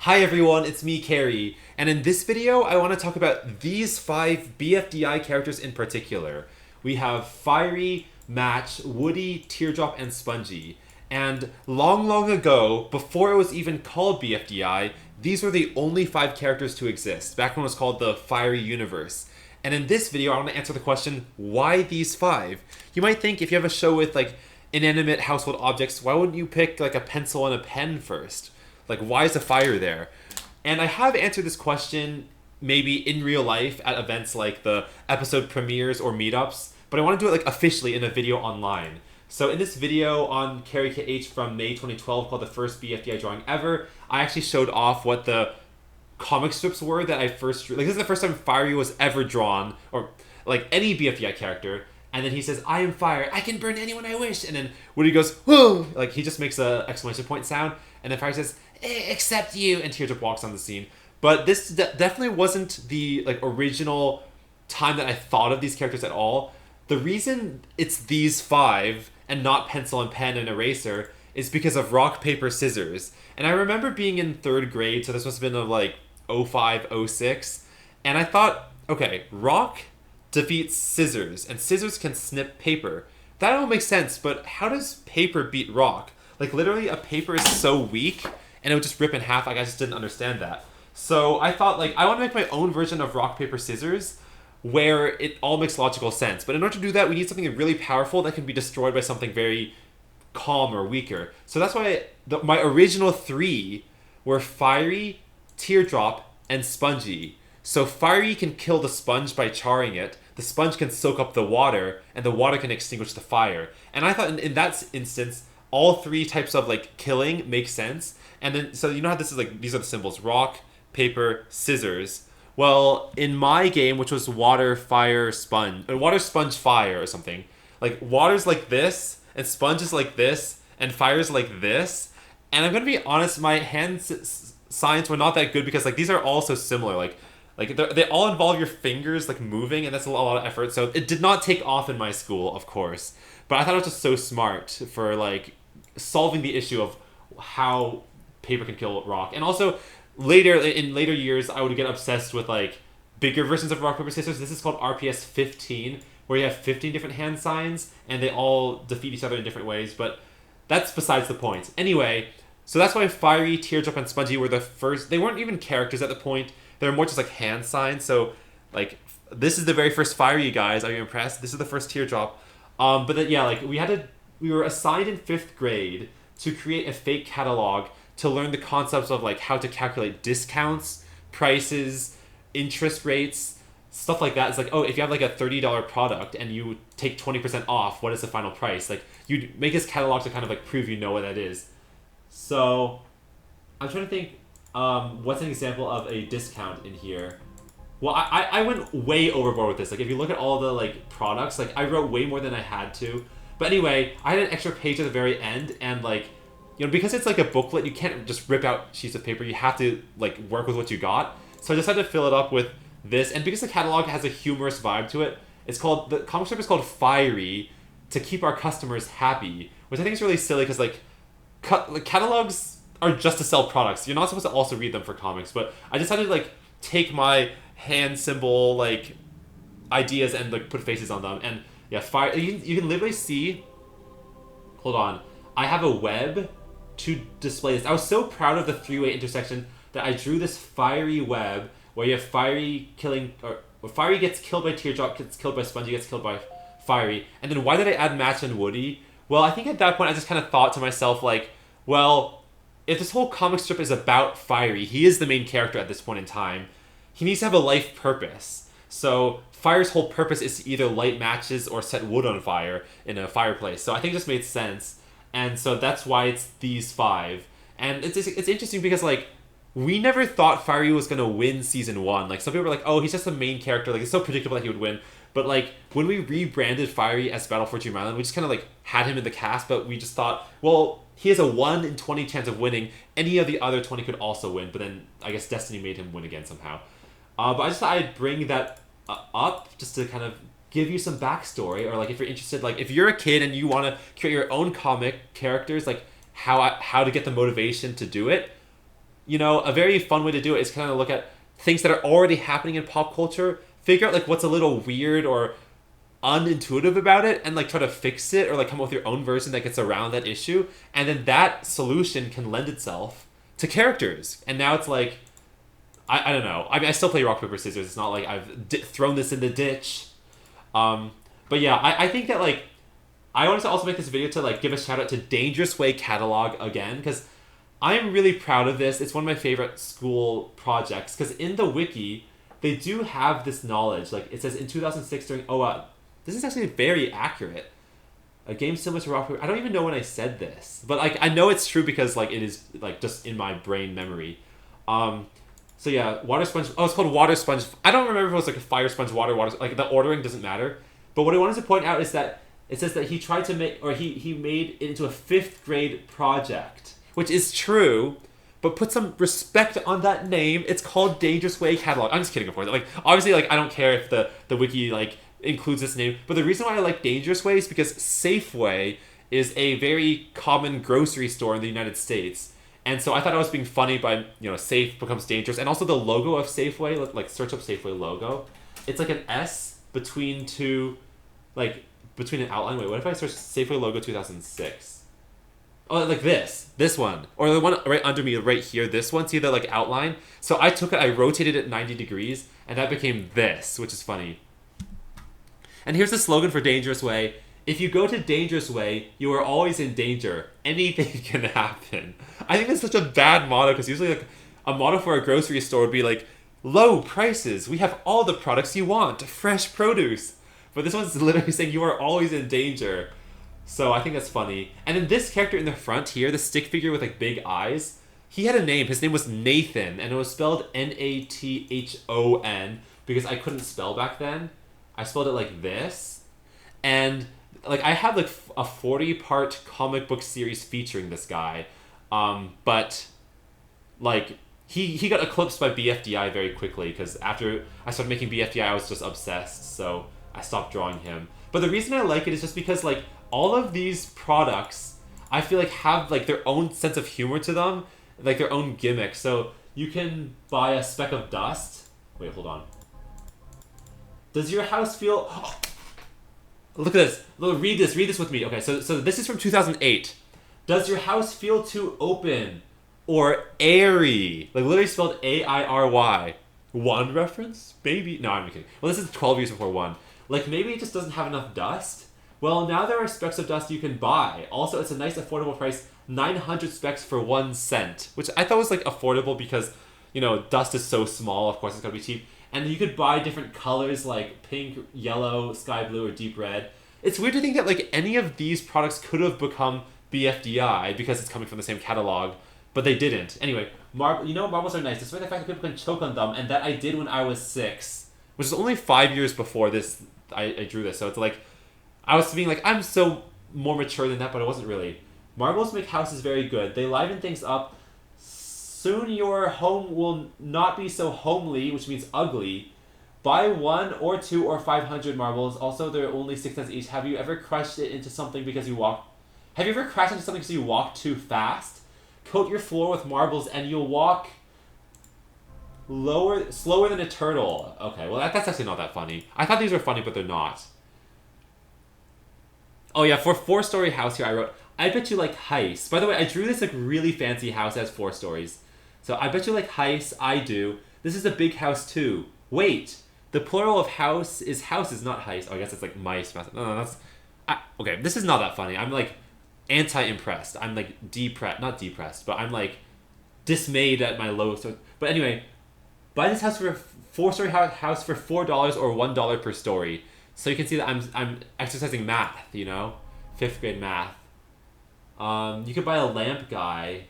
Hi everyone, it's me, Carrie, and in this video I want to talk about these 5 BFDI characters in particular. We have Fiery, Match, Woody, Teardrop, and Spongy. And long ago, before it was even called BFDI, these were the only 5 characters to exist, back when it was called the Fiery Universe. And in this video I want to answer the question, why these 5? You might think if you have a show with like inanimate household objects, why wouldn't you pick like a pencil and a pen first? Like, why is the fire there? And I have answered this question maybe in real life at events like the episode premieres or meetups, but I want to do it like officially in a video online. So in this video on carykh from May 2012 called The First BFDI Drawing Ever, I actually showed off what the comic strips were that I first drew. Like, this is the first time Fiery was ever drawn, or like any BFDI character. And then he says, "I am fire. I can burn anyone I wish." And then Woody goes, "Whoa!" Like, he just makes a exclamation point sound. And then Fire says, "Except you." And Teardrop walks on the scene. But this definitely wasn't the like original time that I thought of these characters at all. The reason it's these 5 and not pencil and pen and eraser is because of rock, paper, scissors. And I remember being in 3rd grade, so this must have been of like 05, 06. And I thought, okay, rock defeats scissors, and scissors can snip paper. That all makes sense, but how does paper beat rock? Like, literally, a paper is so weak, and it would just rip in half. Like, I just didn't understand that. So I thought, like, I want to make my own version of rock, paper, scissors, where it all makes logical sense. But in order to do that, we need something really powerful that can be destroyed by something very calm or weaker. So that's why my original 3 were Fiery, Teardrop, and Spongy. So Fiery can kill the sponge by charring it, the sponge can soak up the water, and the water can extinguish the fire. And I thought in that instance, all 3 types of like killing make sense. And then, so you know how this is like, these are the symbols: rock, paper, scissors. Well, in my game, which was water, fire, sponge, or water, sponge, fire or something, like water's like this, and sponge is like this, and fire's like this. And I'm gonna be honest, my hand signs were not that good because like these are all so similar. Like they all involve your fingers like moving, and that's a lot of effort. So it did not take off in my school, of course. But I thought it was just so smart for like solving the issue of how paper can kill rock. And also in later years, I would get obsessed with like bigger versions of rock, paper, scissors. This is called RPS 15, where you have 15 different hand signs, and they all defeat each other in different ways. But that's besides the point. Anyway, so that's why Fiery, Teardrop, and Spongy were the first. They weren't even characters at the point. They were more just like hand signs. So like, this is the very first Fiery, you guys. Are you impressed? This is the first Teardrop. But then, yeah, like we were assigned in 5th grade to create a fake catalog to learn the concepts of like how to calculate discounts, prices, interest rates, stuff like that. It's like, oh, if you have like a $30 product and you take 20% off, what is the final price? Like, you make this catalog to kind of like prove you know what that is. So I'm trying to think, what's an example of a discount in here? Well, I went way overboard with this. Like, if you look at all the like products, like I wrote way more than I had to. But anyway, I had an extra page at the very end, and like, you know, because it's like a booklet, you can't just rip out sheets of paper. You have to like work with what you got. So I decided to fill it up with this, and because the catalog has a humorous vibe to it, the comic strip is called Fiery to keep our customers happy, which I think is really silly because like catalogs are just to sell products. You're not supposed to also read them for comics. But I decided to like take my hand symbol like ideas and like put faces on them. And yeah, fire. You can literally see. Hold on, I have a web to display this. I was so proud of the 3-way intersection that I drew this fiery web where you have Fiery killing, or Fiery gets killed by Teardrop, gets killed by Spongy, gets killed by Fiery. And then why did I add Match and Woody? Well, I think at that point I just kind of thought to myself like, well, if this whole comic strip is about Fiery, he is the main character at this point in time, he needs to have a life purpose. So Fire's whole purpose is to either light matches or set wood on fire in a fireplace. So I think it just made sense. And so that's why it's these 5. And it's interesting because like, we never thought Fiery was going to win season 1. Like, some people were like, oh, he's just the main character. Like, it's so predictable that he would win. But like, when we rebranded Fiery as Battle for Dream Island, we just kind of like had him in the cast, but we just thought, well, he has a 1 in 20 chance of winning. Any of the other 20 could also win, but then I guess Destiny made him win again somehow. But I just thought I'd bring that up just to kind of give you some backstory, or like if you're interested, like if you're a kid and you want to create your own comic characters, like how to get the motivation to do it. a very fun way to do it is kind of look at things that are already happening in pop culture, figure out like what's a little weird or unintuitive about it, and like try to fix it or like come up with your own version that gets around that issue, and then that solution can lend itself to characters. And now it's like, I don't know. I mean, I still play rock paper scissors. It's not like I've thrown this in the ditch. But yeah, I think that like I wanted to also make this video to like give a shout out to Dangerous Way Catalog again, because I'm really proud of this. It's one of my favorite school projects, because in the wiki they do have this knowledge. Like it says in 2006 during this is actually very accurate. A game similar to rock paper. I don't even know when I said this, but like I know it's true because like it is like just in my brain memory. So yeah, water sponge. Oh, it's called water sponge. I don't remember if it was like a fire sponge, water. Like the ordering doesn't matter. But what I wanted to point out is that it says that he tried to make, or he made it into a 5th grade project, which is true. But put some respect on that name. It's called Dangerous Way Catalog. I'm just kidding, of course. Like obviously, like I don't care if the wiki like includes this name. But the reason why I like Dangerous Way is because Safeway is a very common grocery store in the United States. And so I thought I was being funny by, safe becomes dangerous. And also the logo of Safeway, like search up Safeway logo. It's like an S between an outline. Wait, what if I search Safeway logo 2006? Oh, like this one. Or the one right under me right here, this one. See the like outline? So I took it, I rotated it 90 degrees, and that became this, which is funny. And here's the slogan for Dangerous Way. If you go to Dangerous Way, you are always in danger. Anything can happen. I think that's such a bad motto, because usually like a motto for a grocery store would be like, low prices, we have all the products you want, fresh produce. But this one's literally saying you are always in danger. So I think that's funny. And then this character in the front here, the stick figure with like big eyes, he had a name. His name was Nathan, and it was spelled Nathon, because I couldn't spell back then. I spelled it like this. And like I have like a 40-part comic book series featuring this guy, but like he got eclipsed by BFDI very quickly, because after I started making BFDI I was just obsessed, so I stopped drawing him. But the reason I like it is just because like all of these products I feel like have like their own sense of humor to them, like their own gimmick. So you can buy a speck of dust. Wait, hold on. Does your house feel... Oh, look at this. Read this with me. Okay, so this is from 2008. Does your house feel too open or airy? Like literally spelled A-I-R-Y. One reference? Maybe. No, I'm kidding. Well, this is 12 years before one. Like maybe it just doesn't have enough dust? Well, now there are specks of dust you can buy. Also, it's a nice affordable price. 900 specks for 1 cent. Which I thought was like affordable because, dust is so small. Of course it's gotta be cheap. And you could buy different colors like pink, yellow, sky blue, or deep red. It's weird to think that like any of these products could have become BFDI because it's coming from the same catalog, but they didn't. Anyway, marbles are nice, despite the fact that people can choke on them, and that I did when I was 6, which is only 5 years before this. I drew this, so it's like I was being like I'm so more mature than that, but I wasn't really. Marbles make houses very good. They liven things up. Soon your home will not be so homely, which means ugly. Buy 1 or 2 or 500 marbles. Also, they're only 6 cents each. Have you ever crashed into something because you walked too fast? Coat your floor with marbles and you'll walk slower than a turtle. Okay, well that's actually not that funny. I thought these were funny, but they're not. Oh yeah, for 4-story house here I wrote, I bet you like Heist. By the way, I drew this like really fancy house that has 4 stories. So I bet you like Heist, I do. This is a big house too. Wait, the plural of house is houses, not heist. Oh, I guess it's like mice. No, that's... okay, this is not that funny. I'm like anti-impressed. I'm like not depressed, but I'm like dismayed at my low... But anyway, buy this house for a 4-story house for $4 or $1 per story. So you can see that I'm exercising math, 5th grade math. You could buy a lamp guy.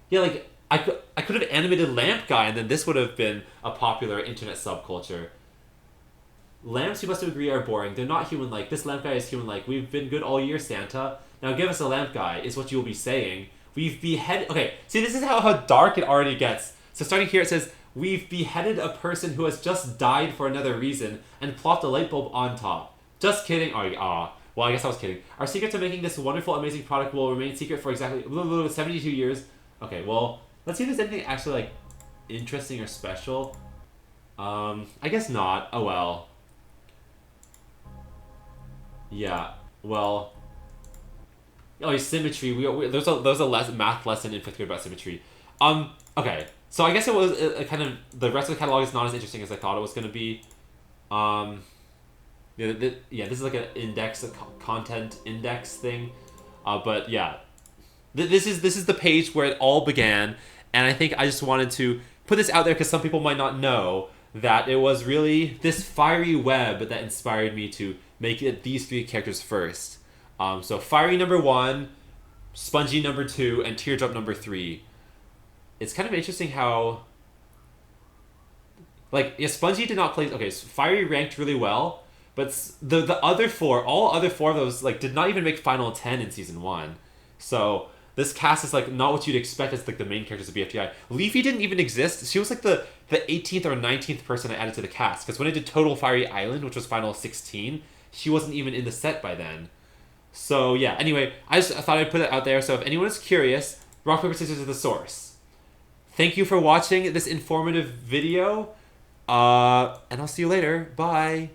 Yeah, like I could have animated lamp guy, and then this would have been a popular internet subculture. Lamps, you must agree, are boring. They're not human-like. This lamp guy is human-like. We've been good all year, Santa. Now give us a lamp guy, is what you will be saying. We've beheaded... Okay, see, this is how dark it already gets. So starting here, it says, we've beheaded a person who has just died for another reason and plopped a light bulb on top. Just kidding. Well, I guess I was kidding. Our secret to making this wonderful, amazing product will remain secret for exactly 72 years. Okay, well, Let's see if there's anything actually like interesting or special. I guess not. Oh well. Yeah. Well. Oh, symmetry. There's a math lesson in 5th grade about symmetry. Okay. So I guess it was a kind of the rest of the catalog is not as interesting as I thought it was going to be. Yeah, this is like an index, a content index thing. But yeah, this is the page where it all began, and I think I just wanted to put this out there because some people might not know that it was really this fiery web that inspired me to make it these 3 characters first. So Fiery number 1, Spongy number 2, and Teardrop number 3. It's kind of interesting how, like, yeah, Spongy did not play. Okay, so Fiery ranked really well, but the other 4, all other 4 of those, like, did not even make Final 10 in Season 1. So this cast is, like, not what you'd expect as, like, the main characters of BFDI. Leafy didn't even exist. She was, like, the 18th or 19th person I added to the cast. Because when I did Total Fiery Island, which was Final 16, she wasn't even in the set by then. So, yeah, anyway, I thought I'd put it out there. So if anyone is curious, rock, paper, scissors is the source. Thank you for watching this informative video. And I'll see you later. Bye.